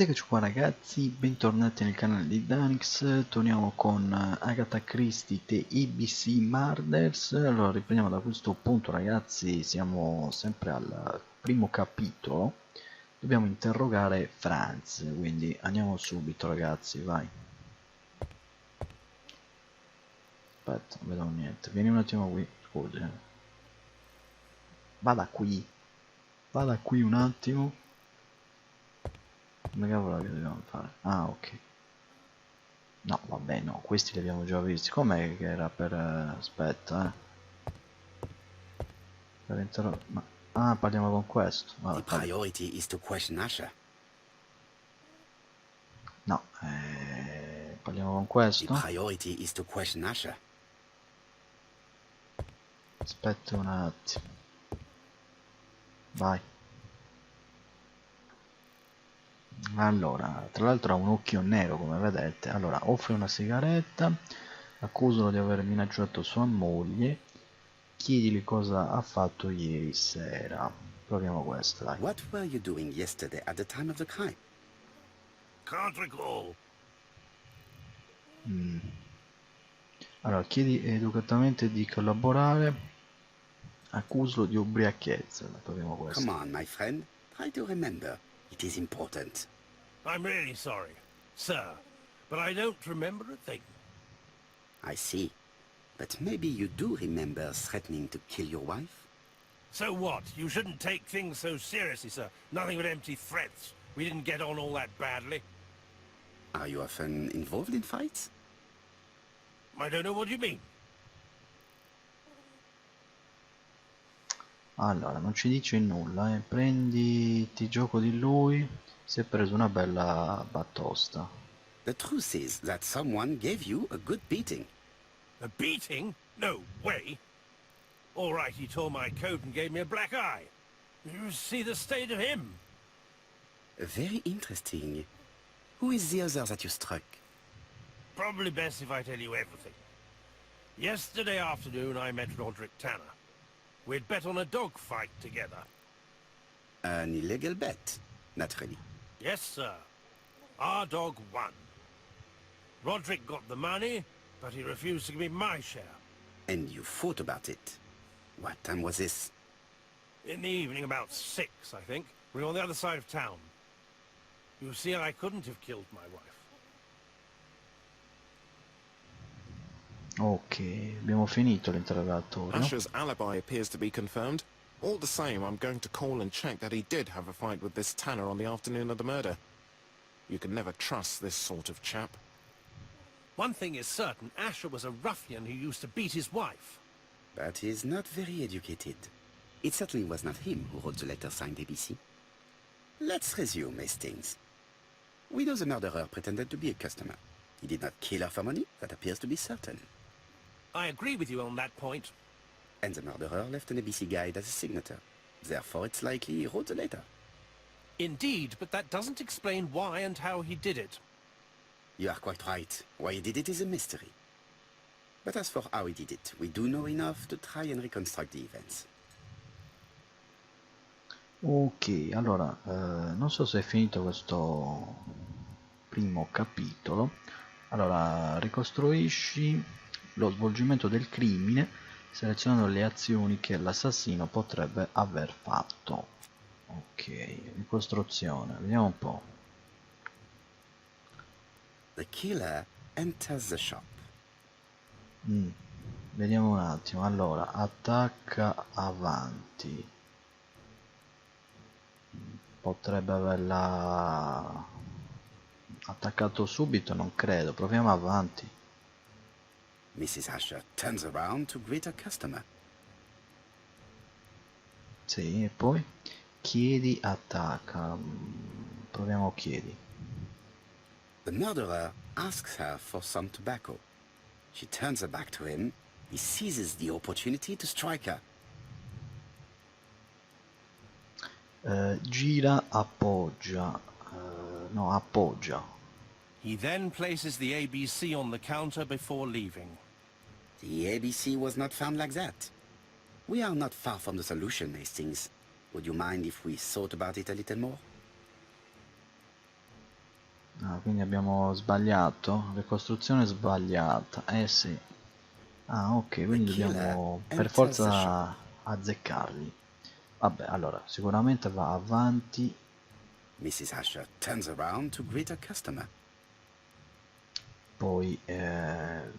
Ed eccoci qua ragazzi, bentornati nel canale di Danix. Torniamo con Agatha Christie The ABC Murders. Allora riprendiamo da questo punto ragazzi, siamo sempre al primo capitolo. Dobbiamo interrogare Franz, quindi andiamo subito ragazzi, vai. Aspetta, non vedo niente, vieni un attimo qui, scusi. Vada qui un attimo. Come cavolo che dobbiamo fare? Ah, ok. No, vabbè, no, questi li abbiamo già visti. Com'è che era per... aspetta, Per ma... Ah, parliamo con questo. The Vabbè, priority is to question Asher. no, parliamo con The questo. priority is to question Asher. Aspetta un attimo. Vai. Allora, tra l'altro ha un occhio nero come vedete. Allora, offre una sigaretta, accusano di aver minacciato sua moglie, chiedigli cosa ha fatto ieri sera. Proviamo questo, dai. What were you doing yesterday at the time of the crime? Can't recall. Allora, chiedi educatamente di collaborare, accusalo di ubriachezza. Proviamo Come questo. on, my friend. Try to remember. It is important. I'm really sorry, sir, but I don't remember a thing. I see. But maybe you do remember threatening to kill your wife? So what? You shouldn't take things so seriously, sir. Nothing but empty threats. We didn't get on all that badly. Are you often involved in fights? I don't know what you mean. Allora, non ci dice nulla, prenditi gioco di lui, si è preso una bella batosta. The truth is that someone gave you a good beating. A beating? No way. All right, he tore my coat and gave me a black eye. You see the state of him. Very interesting. Who is the other that you struck? Probably best if I tell you everything. Yesterday afternoon I met Roderick Tanner. We'd bet on a dog fight together. An illegal bet, naturally. Yes, sir. Our dog won. Roderick got the money, but he refused to give me my share. And you fought about it. What time was this? In the evening, about 6, I think. We were on the other side of town. You see, I couldn't have killed my wife. Ok, abbiamo finito l'interrogatorio. Asher's alibi appears to be confirmed. All the same, I'm going to call and check that he did have a fight with this Tanner on the afternoon of the murder. You can never trust this sort of chap. One thing is certain, Asher was a ruffian who used to beat his wife. But he's not very educated. It certainly was not him who wrote the letter signed ABC. Let's resume, Hastings. We know the murderer pretended to be a customer. He did not kill her for money, that appears to be certain. I agree with you on that point. And the murderer left an ABC guide as a signature. Therefore, it's likely he wrote the letter. Indeed, but that doesn't explain why and how he did it. You are quite right. Why he did it is a mystery. But as for how he did it, we do know enough to try and reconstruct the events. Ok, allora, non so se è finito questo primo capitolo. Allora, ricostruisci lo svolgimento del crimine selezionando le azioni che l'assassino potrebbe aver fatto. Ok, ricostruzione, vediamo un po'. The killer enters the shop. Vediamo un attimo. Allora, attacca avanti. Potrebbe averla attaccato subito, non credo. Proviamo avanti. Mrs. Asher turns around to greet her customer. Sì, e poi chiedi, attacca. Proviamo chiedi. The murderer asks her for some tobacco. She turns her back to him. He seizes the opportunity to strike her. Gira, appoggia. No, appoggia. He then places the ABC on the counter before leaving. The ABC was not found like that. We are not far from the solution, Hastings. Would you mind if we thought about it a little more? Ah, quindi abbiamo sbagliato, ricostruzione sbagliata, eh sì. Ah, ok, The quindi killer dobbiamo per enters the shop. forza azzeccarli. Vabbè, allora, sicuramente va avanti, Mrs. Asher turns around to greet a customer. poi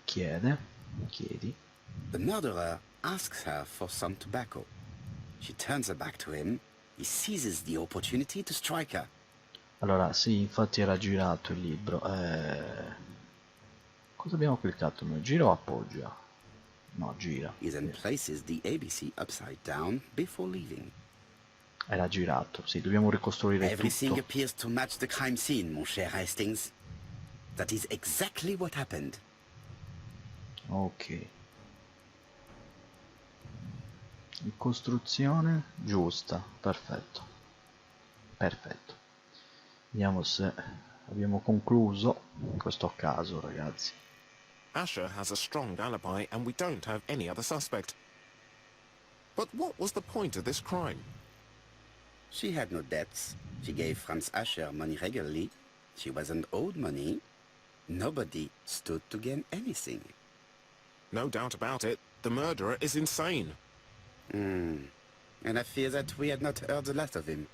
chiedi. The murderer asks her for some tobacco. She turns her back to him. He seizes the opportunity to strike her. Allora, sì, infatti era girato il libro. Cosa abbiamo cliccato noi? Gira o appoggia? No, gira. He then Sì. places the ABC upside down before leaving. Era girato, sì, dobbiamo ricostruire Everything tutto. appears to match the crime scene, mon cher Hastings. That is exactly what happened. Ok. Ricostruzione giusta, perfetto. Perfetto. Vediamo se abbiamo concluso questo caso, ragazzi. Asher has a strong alibi, and we don't have any other suspect. But what was the point of this crime? She had no debts. She gave Franz Asher money regularly. She wasn't owed money. Nobody stood to gain anything. No doubt about it, the murderer is insane. And I fear that we had not heard the last of him.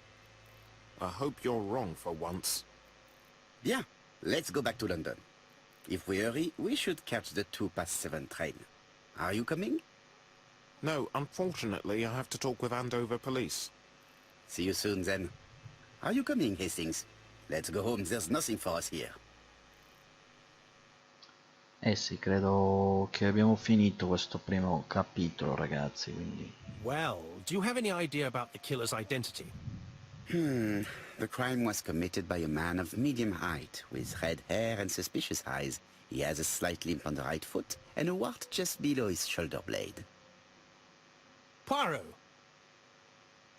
I hope you're wrong for once. Bien, let's go back to London. If we hurry, we should catch the 7:02 train. Are you coming? No, unfortunately, I have to talk with Andover police. See you soon, then. Are you coming, Hastings? Let's go home. There's nothing for us here. Eh sì, credo che abbiamo finito questo primo capitolo, ragazzi, quindi... Well, do you have any idea about the killer's identity? The crime was committed by a man of medium height, with red hair and suspicious eyes. He has a slight limp on the right foot, and a wart just below his shoulder blade. Poirot!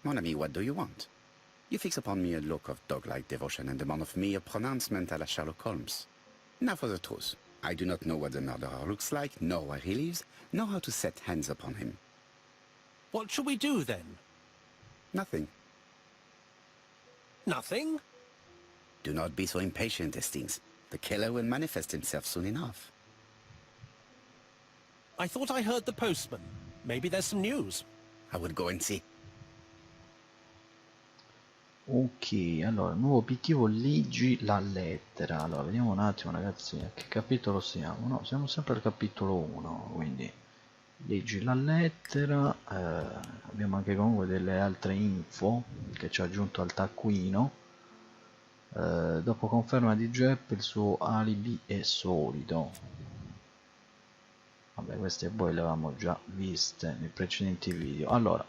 Mon ami, what do you want? You fix upon me a look of dog-like devotion and demand of me a pronouncement à la Sherlock Holmes. Now for the truth. I do not know what the murderer looks like, nor where he lives, nor how to set hands upon him. What shall we do, then? Nothing. Nothing? Do not be so impatient, Hastings. The killer will manifest himself soon enough. I thought I heard the postman. Maybe there's some news. I will go and see. Ok, allora, nuovo obiettivo, leggi la lettera. Allora, vediamo un attimo, ragazzi, a che capitolo siamo? No, siamo sempre al capitolo 1, quindi leggi la lettera. Abbiamo anche comunque delle altre info che ci ha aggiunto al taccuino. Dopo conferma di Jepp, il suo alibi è solido. Vabbè, queste poi le avevamo già viste nei precedenti video. Allora,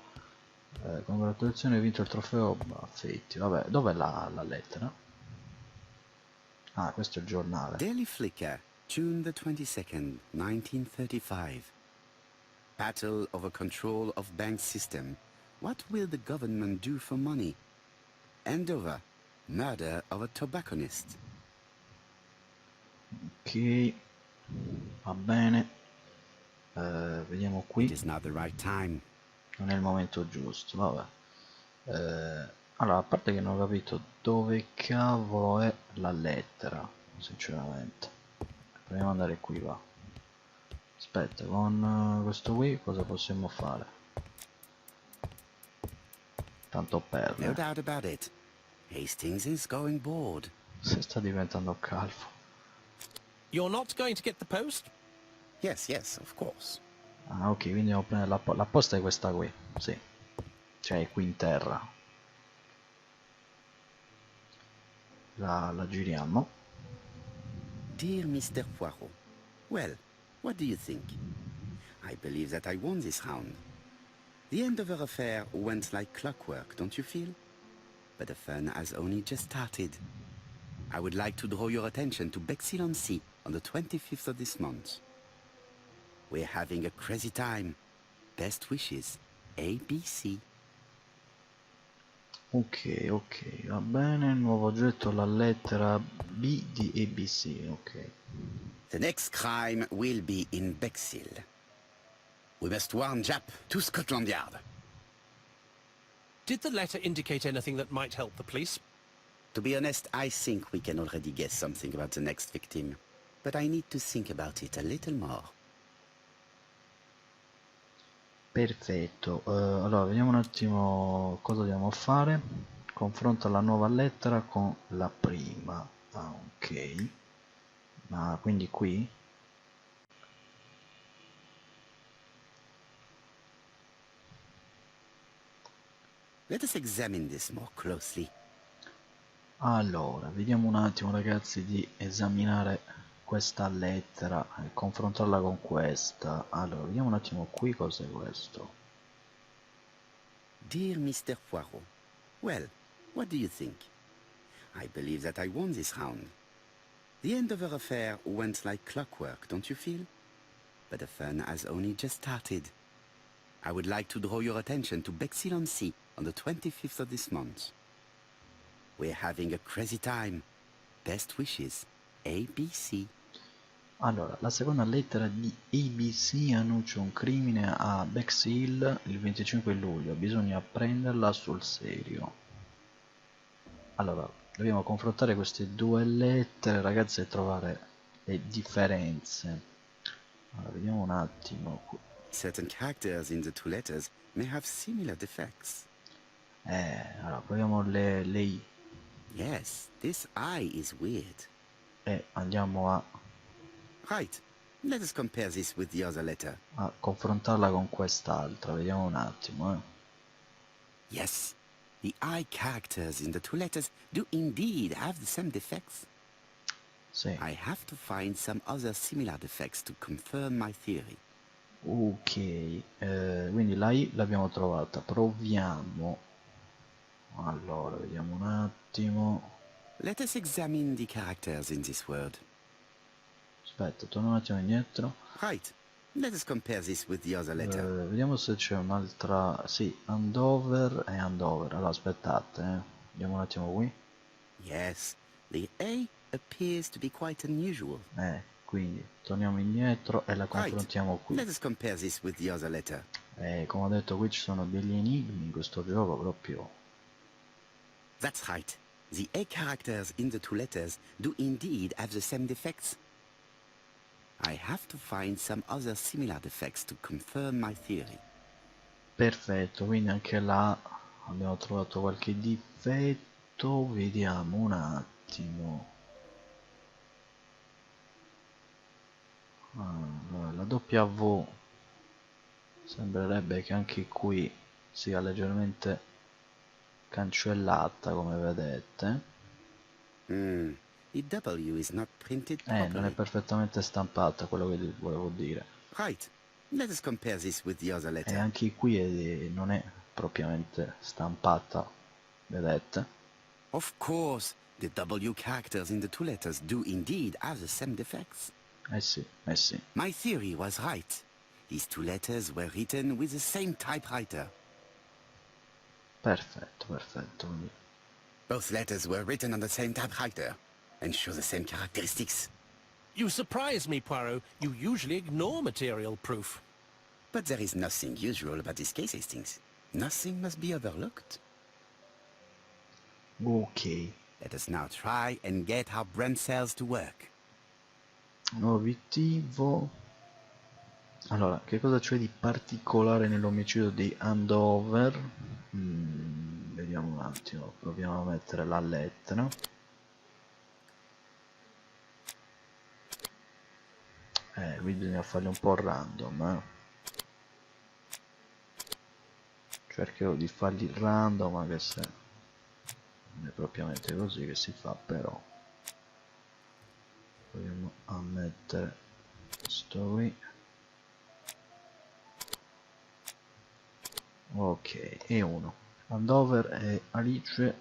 congratulazioni, hai vinto il trofeo Baffetti. Vabbè, dov'è la lettera? Ah, questo è il giornale. Daily Flicker, June the 22nd, 1935. Battle over control of bank system. What will the government do for money? Andover, murder of a tobacconist. Ok, va bene. Vediamo It qui. is not the right time. Non è il momento giusto, vabbè. Allora, a parte che non ho capito dove cavolo è la lettera, sinceramente. Proviamo ad andare qui, va. Aspetta, con questo qui cosa possiamo fare? Tanto per... No doubt about it. Hastings is going bored. Se sta diventando calvo. You're not going to get the post? Yes, yes, of course. Ah, ok, quindi devo prendere la posta è questa qui, sì. Cioè, è qui in terra. La giriamo. Dear Mr. Poirot. Well, what do you think? I believe that I won this round. The Andover affair went like clockwork, don't you feel? But the fun has only just started. I would like to draw your attention to Bexhill-on-Sea on the 25th of this month. We're having a crazy time. Best wishes, ABC. Ok, ok, va bene. Nuovo oggetto, la lettera B di ABC, ok. The next crime will be in Bexhill. We must warn Japp to Scotland Yard. Did the letter indicate anything that might help the police? To be honest, I think we can already guess something about the next victim. But I need to think about it a little more. Perfetto, allora vediamo un attimo cosa dobbiamo fare. Confronta la nuova lettera con la prima. Ah, ok. Ma quindi qui? Let us examine this more closely. Allora, vediamo un attimo ragazzi di esaminare questa lettera e confrontarla con questa. Allora, vediamo un attimo qui cos'è questo. Dear Mr. Poirot, well, what do you think? I believe that I won this round. The end of our affair went like clockwork, don't you feel? But the fun has only just started. I would like to draw your attention to Bexhill-on-Sea on the 25th of this month. We're having a crazy time. Best wishes, ABC. Allora, la seconda lettera di ABC annuncia un crimine a Bexhill il 25 luglio, bisogna prenderla sul serio. Allora, dobbiamo confrontare queste due lettere, ragazzi, e trovare le differenze. Allora, vediamo un attimo. Certain characters in the two letters may have similar defects. Allora, proviamo le I Yes, this I is weird. e andiamo Right. Let us compare this with the other letter. a confrontarla con quest'altra, vediamo un attimo. Yes, the I characters in the two letters do indeed have the same defects. Sì. I have to find some other similar defects to confirm my theory. Ok, quindi la I l'abbiamo trovata, proviamo. Allora, vediamo un attimo. Let us examine the characters in this word. Aspetta, torno un attimo indietro. Right. Let us compare this with the other letter. Vediamo se c'è un'altra. Sì, Andover e Andover. Allora, aspettate, vediamo un attimo qui. Yes, the A appears to be quite unusual. Quindi torniamo indietro e la confrontiamo qui. Let us compare this with the other letter. Come ho detto, qui ci sono degli enigmi in questo gioco proprio. That's right. The A characters in the two letters do indeed have the same defects. I have to find some other similar defects to confirm my theory. Perfetto, quindi anche là abbiamo trovato qualche difetto. Vediamo un attimo. Allora, la W sembrerebbe che anche qui sia leggermente cancellata, come vedete. The W is not printed properly. Non è perfettamente stampata, quello che volevo dire. Right. Let us compare this with the other E letter. anche qui non è propriamente stampata, vedete? Of course, the W characters in the two letters do indeed have the same defects. Sì, sì. My theory was right. These two letters were written with the same typewriter. Perfetto, perfetto. Quindi Both letters were written on the same typewriter and show the same characteristics. You surprise me, Poirot. You usually ignore material proof. But there is nothing usual about this case, Hastings. Nothing must be overlooked. ok. Let us now try and get our brain cells to work. Nuovo obiettivo. Allora, che cosa c'è di particolare nell'omicidio di Andover? Vediamo un attimo, proviamo a mettere la lettera. Qui bisogna farli un po' random, Cercherò di farli random, anche se non è propriamente così che si fa, però. Proviamo a mettere questo qui. Ok, e uno. Andover e Alice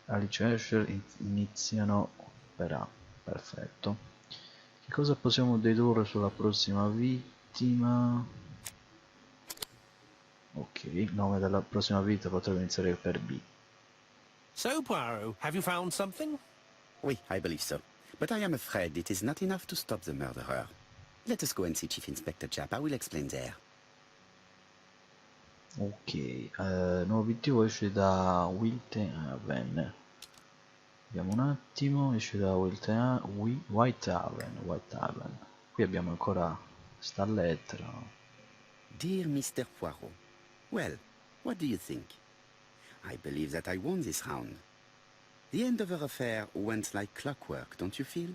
Escher iniziano per A. Perfetto. Che cosa possiamo dedurre sulla prossima vittima? Ok, il nome della prossima vittima potrebbe iniziare per B. So, Poirot, have you found something? Oui, I believe so. But I am afraid it is not enough to stop the murderer. Let us go and see Chief Inspector Japp. I will explain there. Ok, nuovo obiettivo esce da Wilton Haven. Vediamo un attimo, esce da Whitehaven. Qui abbiamo ancora sta lettera. Dear Mr. Poirot, well, what do you think? I believe that I won this round. The end of our affair went like clockwork, don't you feel?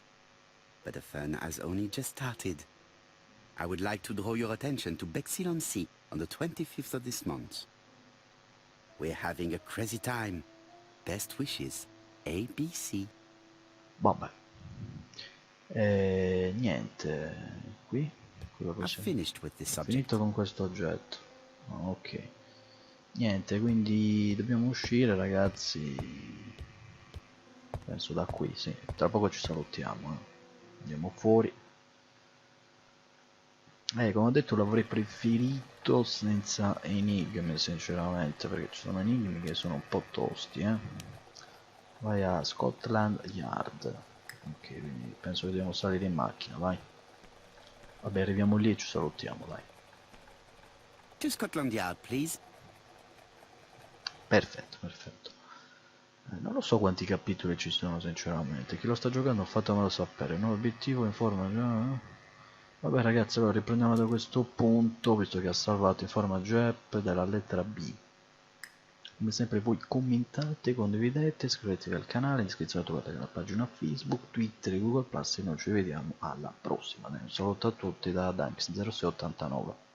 But the fun has only just started. I would like to draw your attention to Bexhill-on-Sea on the 25th of this month. We're having a crazy time. Best wishes, ABC. Vabbè. Niente. Qui? Quello I've possiamo... finished with this subject. Finito con questo oggetto. Ok. Niente, quindi dobbiamo uscire, ragazzi. Penso da qui, sì. Tra poco ci salutiamo. Andiamo fuori. Come ho detto, l'avrei preferito senza enigmi, sinceramente, perché ci sono enigmi che sono un po' tosti, Vai a Scotland Yard. Ok, quindi penso che dobbiamo salire in macchina, vai. Vabbè, arriviamo lì e ci salutiamo, dai. To Scotland Yard, please. Perfetto, perfetto. Non lo so quanti capitoli ci sono, sinceramente. Chi lo sta giocando fatemelo sapere. Nuovo obiettivo in forma... Vabbè ragazzi, allora riprendiamo da questo punto, visto che ha salvato in forma JEP della lettera B. Come sempre voi commentate, condividete, iscrivetevi al canale, iscrivetevi alla pagina Facebook, Twitter e Google Plus e noi ci vediamo alla prossima. Un saluto a tutti da Danks0689.